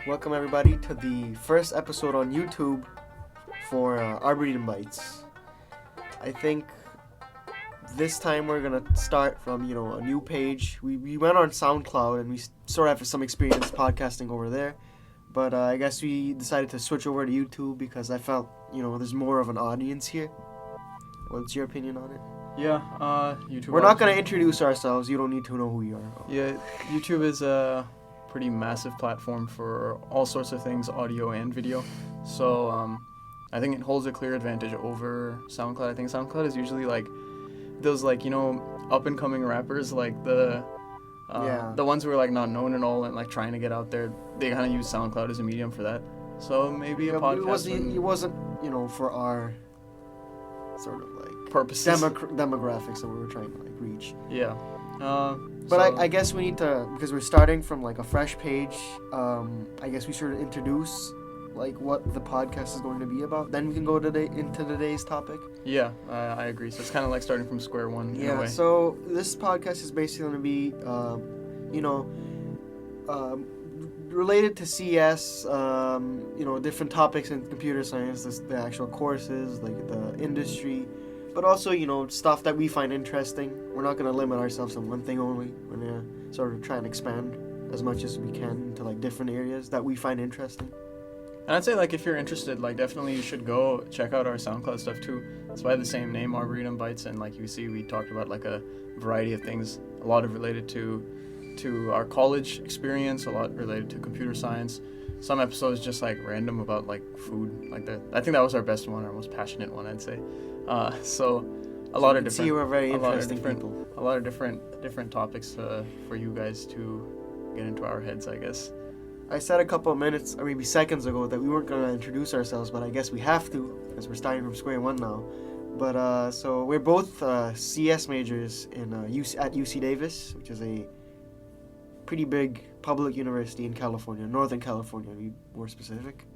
Welcome everybody to the first episode on YouTube for Arboretum Bites. I think this time we're gonna start from a new page. We went on SoundCloud and we sort of have some experience podcasting over there, but I guess we decided to switch over to YouTube because I felt there's more of an audience here. What's your opinion on it? Yeah, YouTube. We're not gonna introduce ourselves. You don't need to know who we are. Yeah, YouTube is a pretty massive platform for all sorts of things, audio and video. So I think it holds a clear advantage over SoundCloud. I think SoundCloud is usually like those up and coming rappers, like the ones who are like not known at all and like trying to get out there. They kind of use SoundCloud as a medium for that. So maybe a podcast. It wasn't for our sort of like purposes, demographics that we were trying to like reach. Yeah. But I guess we need to, because we're starting from like a fresh page. I guess we should introduce like what the podcast is going to be about. Then we can go into today's topic. Yeah, I agree. So it's kind of like starting from square one. In a way. So this podcast is basically going to be, related to CS. Different topics in computer science, the actual courses, like the industry. But also, stuff that we find interesting. We're not going to limit ourselves to one thing only. We're going to sort of try and expand as much as we can into like different areas that we find interesting. And I'd say like if you're interested, like definitely you should go check out our SoundCloud stuff too. It's by the same name, Arboretum Bites, and like you see, we talked about like a variety of things, a lot of related to our college experience, a lot related to computer science. Some episodes just like random about like food, like that. I think that was our best one, our most passionate one, I'd say. So a lot of different. See, we're very interesting people. A lot of different topics for you guys to get into our heads, I guess. I said a couple of minutes, or maybe seconds ago, that we weren't going to introduce ourselves, but I guess we have to, because we're starting from square one now. But, so we're both CS majors at UC Davis, which is a pretty big public university in California, Northern California, to be more specific.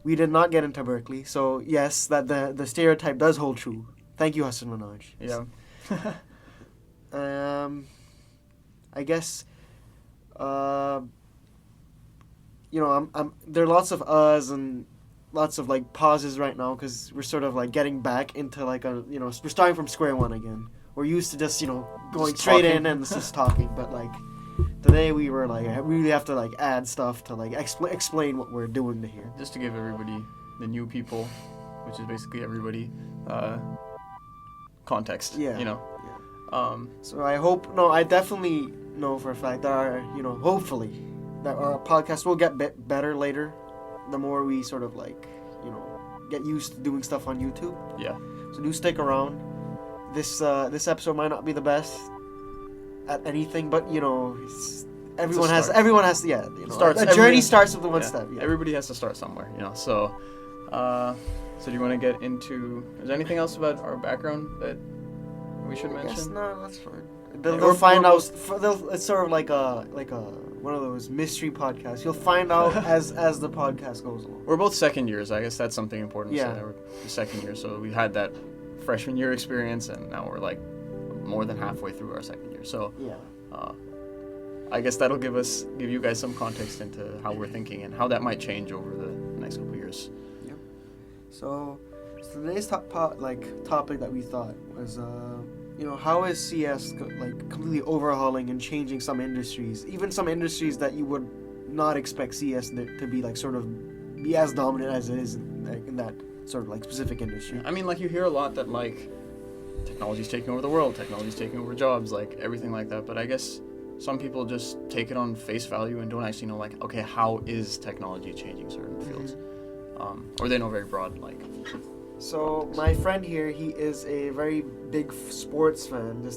We did not get into Berkeley, so yes, that the stereotype does hold true. Thank you, Hassan Manoj. Yeah. I guess... there are lots of uhs and lots of like pauses right now because we're sort of like getting back into like we're starting from square one again. We're used to just going just straight talking. in and just talking, but like today we were like we really have to like add stuff to like explain what we're doing to here. Just to give everybody, the new people, which is basically everybody, context. Yeah. Yeah. So I definitely know for a fact that hopefully that our podcast will get better later, the more we sort of like, get used to doing stuff on YouTube. Yeah. So do stick around. This episode might not be the best at anything, but everyone has to Starts. Journey starts with the one step. Yeah. Everybody has to start somewhere, So, do you want to get into? Is there anything else about our background that we should mention? Yes, no, that's fine. They'll find out. It's sort of like a one of those mystery podcasts. You'll find out as the podcast goes along. We're both second years. I guess that's something important to Yeah. say. We're second year, so we had that freshman year experience, and now we're like more than halfway through our second year. So Yeah. I guess that'll give you guys some context into how we're thinking and how that might change over the next couple of years. Yep. So today's topic that we thought was how is CS completely overhauling and changing some industries, even some industries that you would not expect CS to be like sort of be as dominant as it is in that sort of like specific industry. I mean, like you hear a lot that like technology's taking over the world, technology's taking over jobs, like everything like that. But I guess some people just take it on face value and don't actually know like, okay, how is technology changing certain fields? Or they know very broad like. So my friend here, he is a very big sports fan.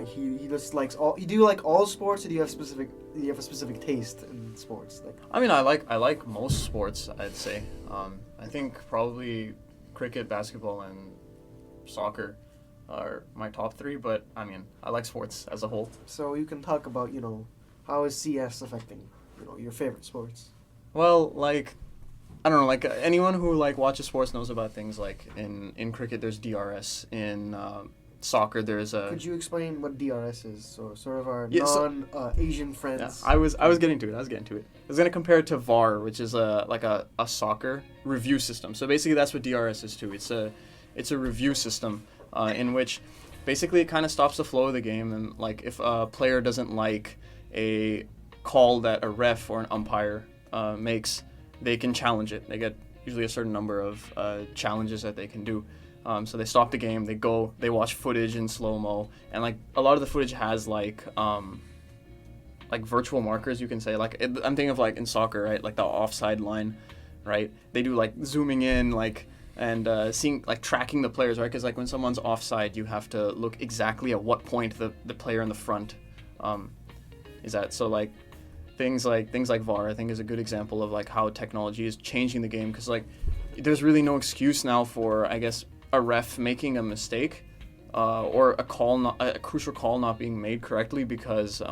He just likes all. Do you like all sports, or do you have a specific taste in sports? I mean, I like most sports, I'd say. I think probably cricket, basketball, and soccer are my top three. But I mean, I like sports as a whole. So you can talk about how is CS affecting your favorite sports. Well, like. I don't know, like anyone who like watches sports knows about things like in cricket there's DRS, in soccer, there's a. Could you explain what DRS is? So sort of our Yeah, non-Asian Yeah, friends. I was getting to it. I was gonna compare it to VAR, which is a soccer review system. So basically, that's what DRS is too. It's a review system in which basically it kind of stops the flow of the game, and like if a player doesn't like a call that a ref or an umpire makes, they can challenge it. They get usually a certain number of challenges that they can do. So they stop the game, they watch footage in slow-mo, and like a lot of the footage has like virtual markers, you can say. I'm thinking of like in soccer, right? Like the offside line, right? They do like zooming in, and seeing, like tracking the players, right? Because like when someone's offside, you have to look exactly at what point the player in the front is at. So like things like VAR, I think, is a good example of like how technology is changing the game, because like there's really no excuse now for, I guess, a ref making a mistake or a crucial call not being made correctly, because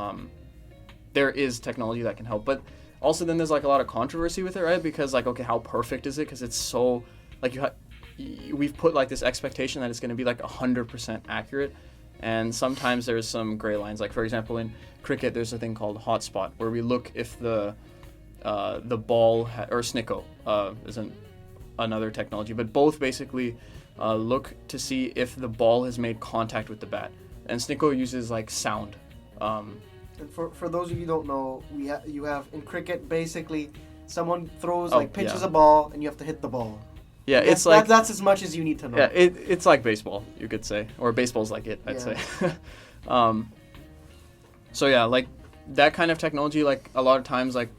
there is technology that can help. But also then there's like a lot of controversy with it, right? Because like, okay, how perfect is it? Because it's so like we've put like this expectation that it's going to be like 100% accurate, and sometimes there's some gray lines. Like for example, in cricket, there's a thing called hotspot, where we look if the ball or snicko isn't another technology, but both basically look to see if the ball has made contact with the bat, and snicko uses like sound. And for those of you who don't know, you have in cricket, basically someone throws pitches a ball and you have to hit the ball. Yeah, it's like that's as much as you need to know. Yeah, it's like baseball, you could say, or baseball's like it, I'd say. So yeah, like that kind of technology, like a lot of times, like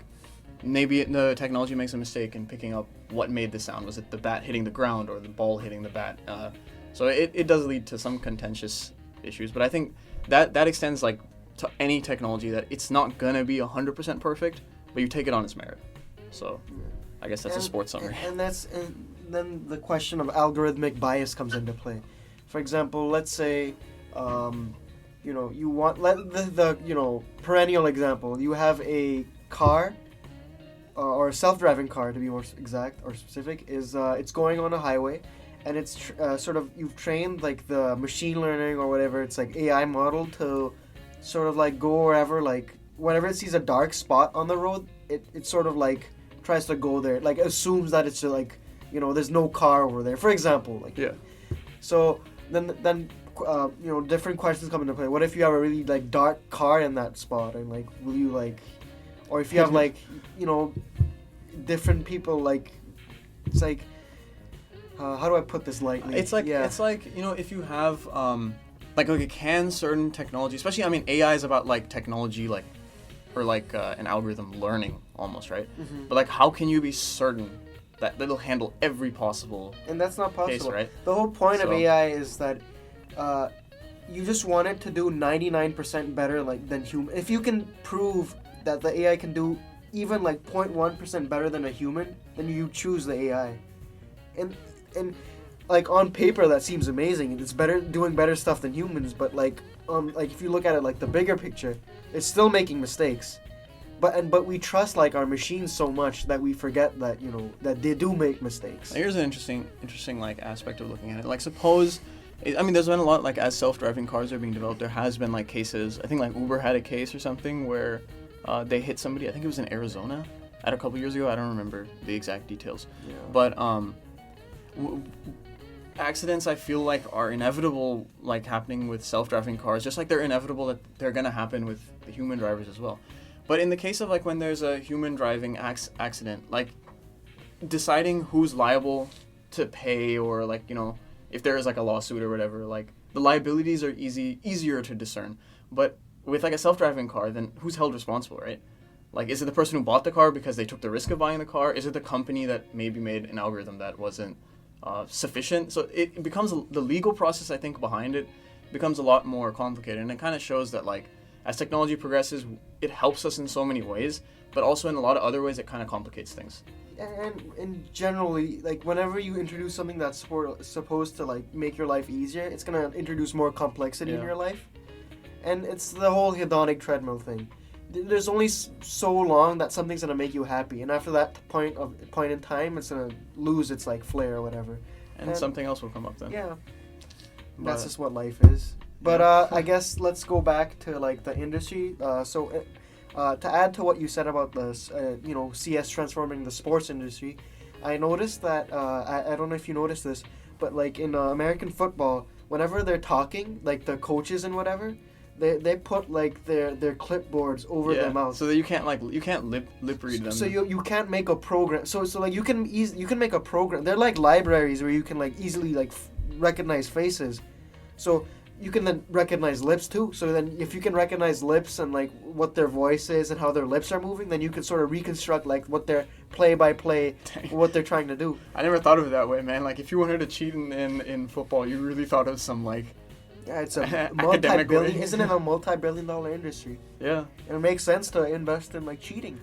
maybe the technology makes a mistake in picking up what made the sound. Was it the bat hitting the ground or the ball hitting the bat? So it does lead to some contentious issues, but I think that extends like to any technology, that it's not gonna be 100% perfect, but you take it on its merit. So I guess that's a sports summary. And then the question of algorithmic bias comes into play. For example, let's say you want the perennial example. You have a car or a self-driving car, to be more exact or specific, is it's going on a highway, and it's you've trained like the machine learning or whatever, it's like AI model to sort of like go wherever, like whenever it sees a dark spot on the road, it sort of like tries to go there, like assumes that it's like, there's no car over there, for example, like. Yeah. So then different questions come into play. What if you have a really like dark car in that spot, and like will you like, or if you have like different people, like it's like how do I put this lightly? It's like if you have can certain technology, especially, I mean, AI is about like technology, like, or like an algorithm learning almost, right? Mm-hmm. But like, how can you be certain that it'll handle every possible and that's not possible case, right? The whole point of AI is that you just want it to do 99% better than human. If you can prove that the AI can do even like 0.1% better than a human, then you choose the AI. And like on paper that seems amazing. It's doing better stuff than humans, but like if you look at it like the bigger picture, it's still making mistakes. But we trust like our machines so much that we forget that that they do make mistakes. Here's an interesting like aspect of looking at it. Like suppose, I mean, there's been a lot, like as self-driving cars are being developed, there has been like cases. I think like Uber had a case or something where they hit somebody. I think it was in Arizona a couple years ago. I don't remember the exact details. Yeah. But accidents, I feel like, are inevitable, like happening with self-driving cars, just like they're inevitable that they're gonna happen with the human drivers as well. But in the case of like when there's a human driving accident, like deciding who's liable to pay, or like if there is like a lawsuit or whatever, like the liabilities are easier to discern. But with like a self-driving car, then who's held responsible, right? Like, is it the person who bought the car because they took the risk of buying the car? Is it the company that maybe made an algorithm that wasn't sufficient? So it becomes the legal process, I think, behind it becomes a lot more complicated, and it kind of shows that like as technology progresses, it helps us in so many ways, but also in a lot of other ways it kind of complicates things. And generally, like whenever you introduce something that's supposed to like make your life easier, it's gonna introduce more complexity in your life, and it's the whole hedonic treadmill thing. There's only so long that something's gonna make you happy, and after that point in time, it's gonna lose its like flair or whatever, and something else will come up then. Yeah. That's But- just what life is. But Yeah. I guess let's go back to like the industry. To add to what you said about this, CS transforming the sports industry, I noticed that I don't know if you noticed this, but like in American football, whenever they're talking, like the coaches and whatever, they put like their clipboards over their mouth. so that you can't lip read them. So you can't make a program. So like you can make a program. They're like libraries where you can like easily like recognize faces. So you can then recognize lips too. So then if you can recognize lips and like what their voice is and how their lips are moving, then you can sort of reconstruct like what their play by play, what they're trying to do. I never thought of it that way, man. Like if you wanted to cheat in football, you really thought of some like Yeah, it's a Academic multi-billion. way. Isn't it a multi-billion-dollar industry? yeah. And it makes sense to invest in like cheating.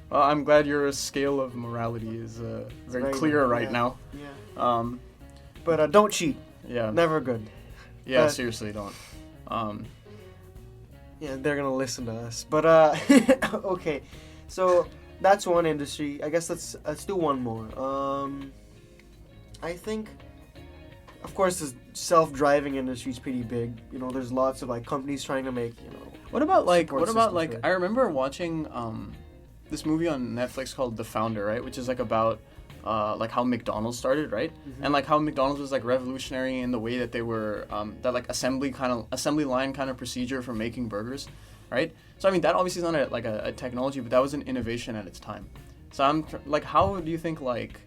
Well, I'm glad your scale of morality is very very clear low, right yeah. now. Yeah. Um, But don't cheat. yeah. Never good. Yeah, seriously, don't. Yeah, they're gonna listen to us. But okay, so that's one industry. I guess let's do one more. I think, of course, the self-driving industry is pretty big. You know, there's lots of like companies trying to make What about support systems for it. I remember watching this movie on Netflix called The Founder, right? Which is like about like how McDonald's started, right? Mm-hmm. And like how McDonald's was like revolutionary in the way that they were that like assembly line kind of procedure for making burgers, right? So I mean that obviously is not a technology, but that was an innovation at its time. So like how do you think like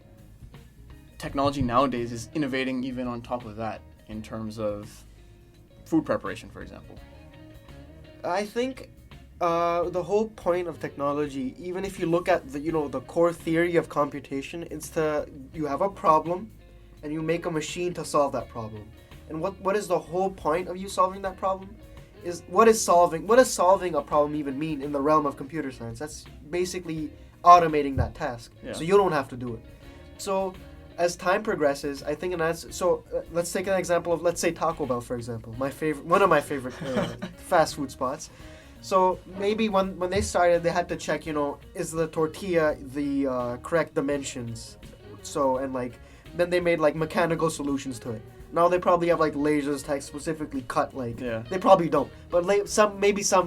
technology nowadays is innovating even on top of that in terms of food preparation, for example? I think the whole point of technology, even if you look at the core theory of computation, it's you have a problem, and you make a machine to solve that problem. And what is the whole point of you solving that problem? What does solving a problem even mean in the realm of computer science? That's basically automating that task, Yeah. so you don't have to do it. So as time progresses, I think let's take an example of, let's say, Taco Bell, for example, one of my favorite fast food spots. So maybe when they started, they had to check, is the tortilla the correct dimensions? So, and like, then they made like mechanical solutions to it. Now they probably have like lasers to specifically cut, like, Yeah. they probably don't. But some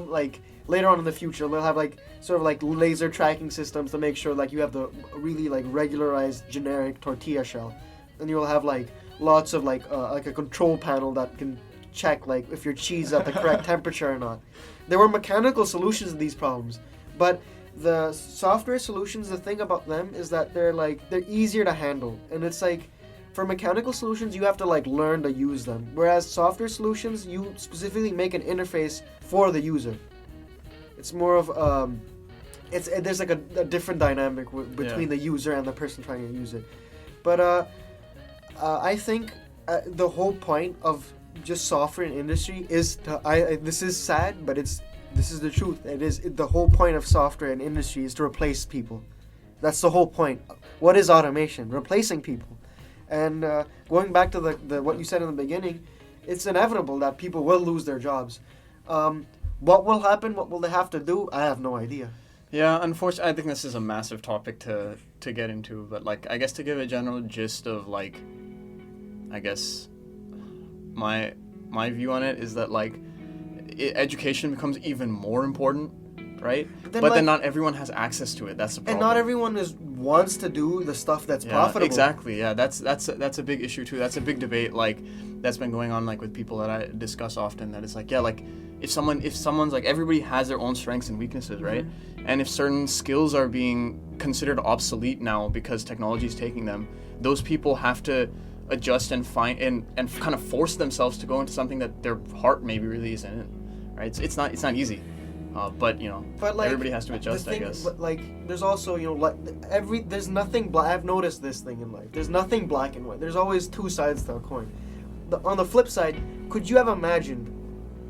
like later on in the future, they'll have like sort of like laser tracking systems to make sure like you have the really like regularized generic tortilla shell. And you'll have like lots of like a control panel that can check like if your cheese is at the correct temperature or not. There were mechanical solutions to these problems, but the software solutions, the thing about them is that they're easier to handle, and it's like for mechanical solutions you have to like learn to use them, whereas software solutions you specifically make an interface for the user. It's more of there's like a different dynamic between the user and the person trying to use it. But I think the whole point of just software and industry is this is sad, but this is the truth. The whole point of software and industry is to replace people. That's the whole point. What is automation? Replacing people. And going back to the what you said in the beginning, it's inevitable that people will lose their jobs. What will happen? What will they have to do? I have no idea. Yeah, unfortunately, I think this is a massive topic to get into, but like I guess to give a general gist of like, I guess my view on it is that like education becomes even more important, right? But then not everyone has access to it. That's the problem. And not everyone wants to do the stuff that's profitable. Exactly. Yeah, that's a big issue too. That's a big debate like that's been going on like with people that I discuss often. That it's like like if someone's like everybody has their own strengths and weaknesses, right? Mm-hmm. And if certain skills are being considered obsolete now because technology is taking them, those people have to adjust and find and kind of force themselves to go into something that their heart maybe really isn't in, right? It's not easy, but like, everybody has to adjust, I guess. But like there's also there's nothing black. I've noticed this thing in life. There's nothing black and white. There's always two sides to a coin. On the flip side, could you have imagined,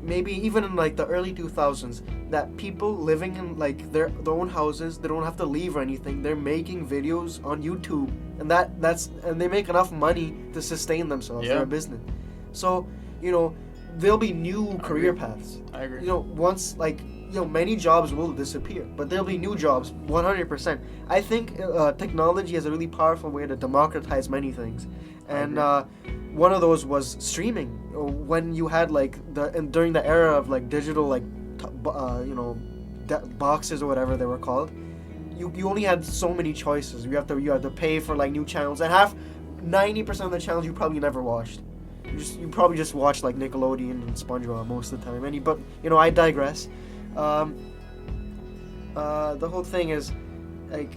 maybe even in like the early 2000s, that people living in like their own houses, they don't have to leave or anything, they're making videos on YouTube, and and they make enough money to sustain themselves. Yeah. They're a business. So there'll be new career paths. I agree. Once many jobs will disappear, but there'll be new jobs 100%. I think technology is a really powerful way to democratize many things, and one of those was streaming. When you had like during the era of like digital like boxes or whatever they were called, you only had so many choices. You had to pay for like new channels, and 90% of the channels you probably never watched. You probably just watched like Nickelodeon and SpongeBob most of the time. But I digress. The whole thing is like,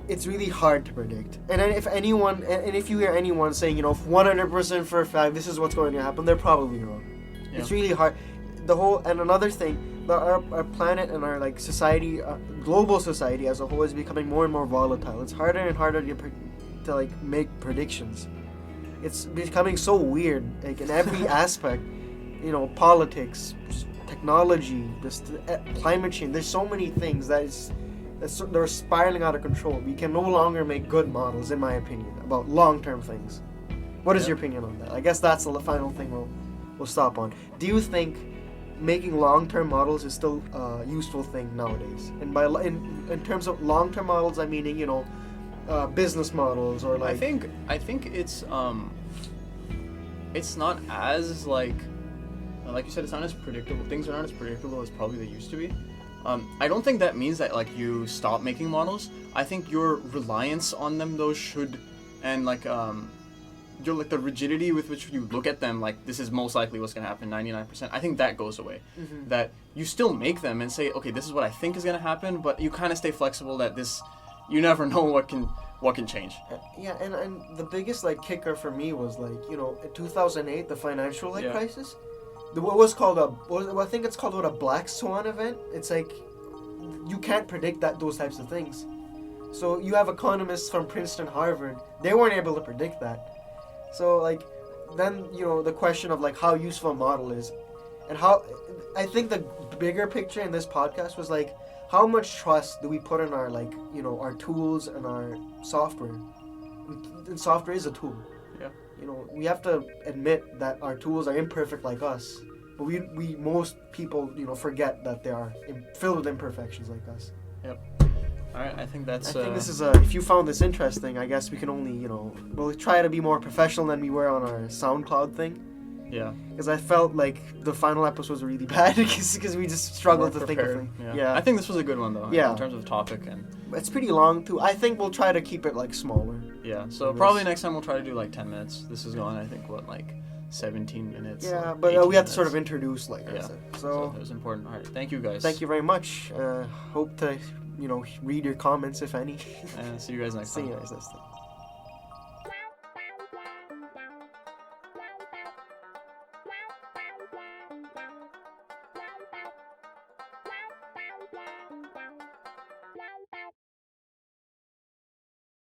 it's really hard to predict. And then if you hear anyone saying 100% for a fact this is what's going to happen, they're probably wrong. Yeah. It's really hard. And another thing, our planet and our like society, global society as a whole, is becoming more and more volatile. It's harder and harder to like make predictions. It's becoming so weird, like in every aspect. Politics, technology, climate change. There's so many things they're spiraling out of control. We can no longer make good models, in my opinion, about long-term things. What is your opinion on that? I guess that's the final thing we'll stop on. Do you think making long-term models is still a useful thing nowadays? And in terms of long-term models, I mean, business models or like. I think it's not as like you said, it's not as predictable. Things are not as predictable as probably they used to be. I don't think that means that like you stop making models. I think your reliance on them though should, and like your like the rigidity with which you look at them, like this is most likely what's gonna happen 99%. I think that goes away. Mm-hmm. That you still make them and say, okay, this is what I think is gonna happen, but you kind of stay flexible. That you never know what can change. Yeah, and the biggest like kicker for me was like in 2008, the financial crisis. What was called I think it's called a black swan event. It's like you can't predict those types of things. So you have economists from Princeton, Harvard. They weren't able to predict that. So like then the question of like how useful a model is, and how I think the bigger picture in this podcast was like how much trust do we put in our like our tools and our software. And software is a tool. Yeah. We have to admit that our tools are imperfect like us, but most people forget that they are filled with imperfections like us. Yep. All right, I think this is if you found this interesting, I guess we can only we'll try to be more professional than we were on our SoundCloud thing. Yeah. Because I felt like the final episode was really bad because we just struggled to think of things. Yeah. I think this was a good one though. Yeah. In terms of topic and. It's pretty long too. I think we'll try to keep it like smaller. Yeah. So probably next time we'll try to do like 10 minutes. This is going, I think, like 17 minutes. Yeah, but we have to sort of introduce I said. So it was important. All right. Thank you guys. Thank you very much. Hope to read your comments if any. And see you guys next time. See you guys next time.